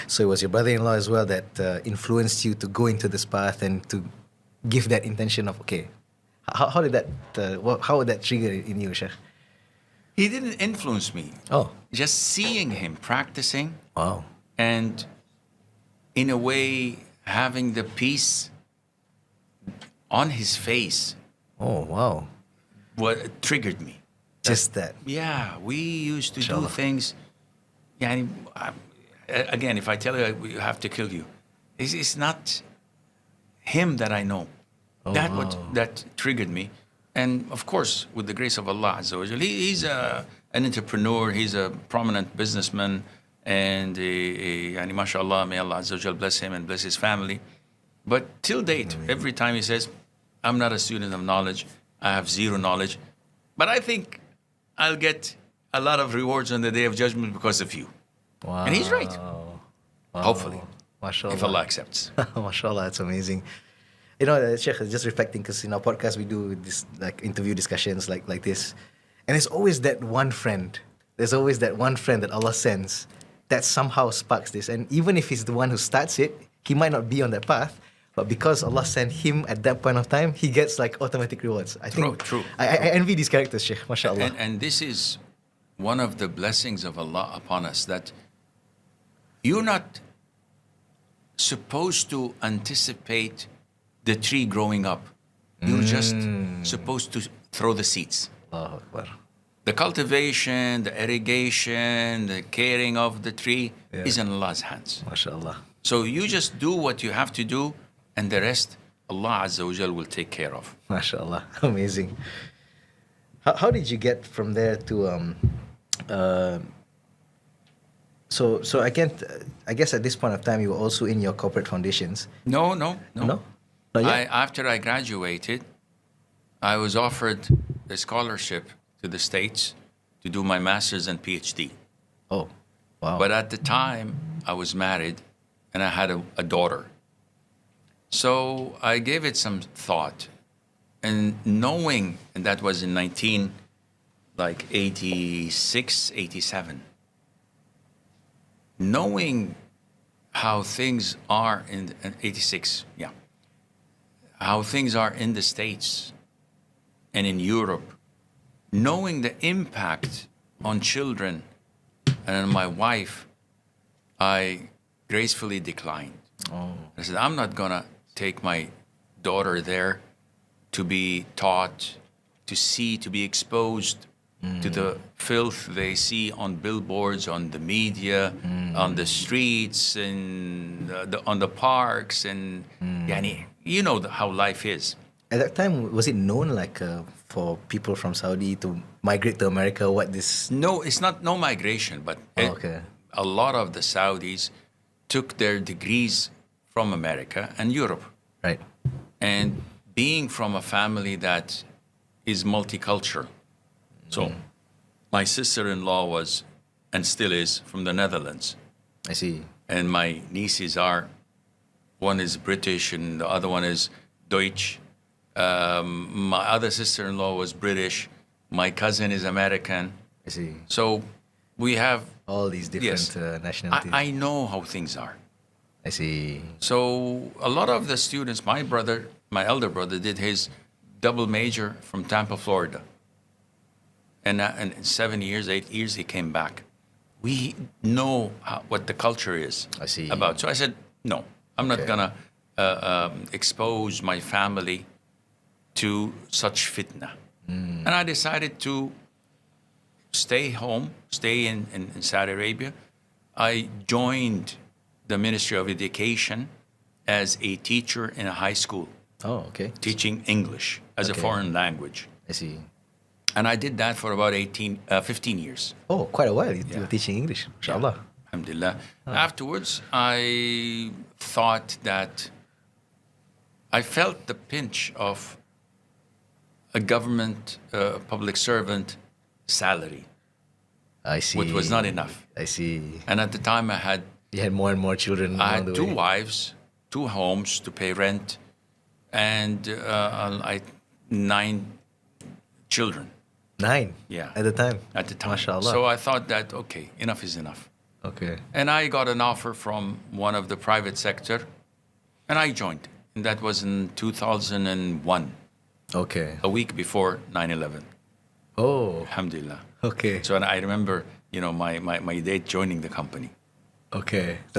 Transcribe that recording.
So it was your brother-in-law as well that influenced you to go into this path and to give that intention of, okay, how did that, how would that trigger in you, Sheikh? He didn't influence me. Oh, Just seeing him practicing wow. and in a way having the peace on his face Oh, wow. what triggered me. Just that. Yeah, we used to do Inshallah. things. Yeah, again, if I tell you we have to kill you, it's not him that I know. Oh, What wow. that triggered me, and of course, with the grace of Allah Azza wa Jal, he's an entrepreneur. He's a prominent businessman, and yani mashallah, may Allah Azza wa Jal bless him and bless his family. But till date, every time he says, "I'm not a student of knowledge. I have zero knowledge," but I think I'll get a lot of rewards on the Day of Judgment because of you. Wow. And he's right. Wow. Hopefully, MashaAllah. if Allah accepts. MashaAllah, it's amazing. You know, Sheikh, just reflecting, because in our podcast we do this like interview discussions like this, and there's always that one friend. There's always that one friend that Allah sends that somehow sparks this. And even if he's the one who starts it, he might not be on that path, but because Allah sent him at that point of time, he gets like automatic rewards. I think True. I envy these characters, Sheikh. MashaAllah. And this is one of the blessings of Allah upon us, that you're not supposed to anticipate the tree growing up. You're just supposed to throw the seeds. Allahu Akbar. The cultivation, the irrigation, the caring of the tree is in Allah's hands. MashaAllah. So you just do what you have to do, and the rest, Allah Azza wa Jal will take care of. MashaAllah. Amazing. How did you get from there to so again, I guess at this point of time you were also in your corporate foundations. No. No? Not yet? After I graduated, I was offered a scholarship to the States to do my master's and PhD. Oh, wow. But at the time, I was married and I had a daughter. So I gave it some thought. And knowing, and that was in 86, 87, knowing how things are in 86, how things are in the States and in Europe, knowing the impact on children and on my wife, I gracefully declined. Oh. I said, I'm not going to take my daughter there to be taught, to see, to be exposed to the filth they see on billboards, on the media, on the streets, and on the parks, and yani, you know how life is. At that time, was it known like for people from Saudi to migrate to America? What this? No, it's not no migration, but Okay. a lot of the Saudis took their degrees from America and Europe. Right. And being from a family that is multicultural. So my sister-in-law was, and still is, from the Netherlands. I see. And my nieces are, one is British and the other one is Deutsch. My other sister-in-law was British. My cousin is American. I see. So we have, All these different nationalities. I know how things are. I see. So a lot of the students, my elder brother, did his double major from Tampa, Florida. And in 7 years, 8 years, he came back. We know what the culture is I see. about. So I said, no, I'm not Okay. going to expose my family to such fitna. And I decided to stay home, stay in Saudi Arabia. I joined the Ministry of Education as a teacher in a high school, Oh, okay. teaching English as a Okay. foreign language. I see. And I did that for about 15 years. Oh, quite a while. You Yeah. were teaching English. Inshallah. Alhamdulillah. Afterwards, I thought that I felt the pinch of a government, public servant salary, I see. which was not enough. I see. And at the time, You had more and more children I along had the two way. wives, 2 homes to pay rent, and 9 children 9. Yeah. At the time. at the time. MashaAllah. So I thought that, okay, enough is enough. Okay. And I got an offer from one of the private sector, and I joined. And that was in 2001, Okay. a week before 9/11. Oh. Alhamdulillah. Okay. So and I remember, my date joining the company. Okay. That's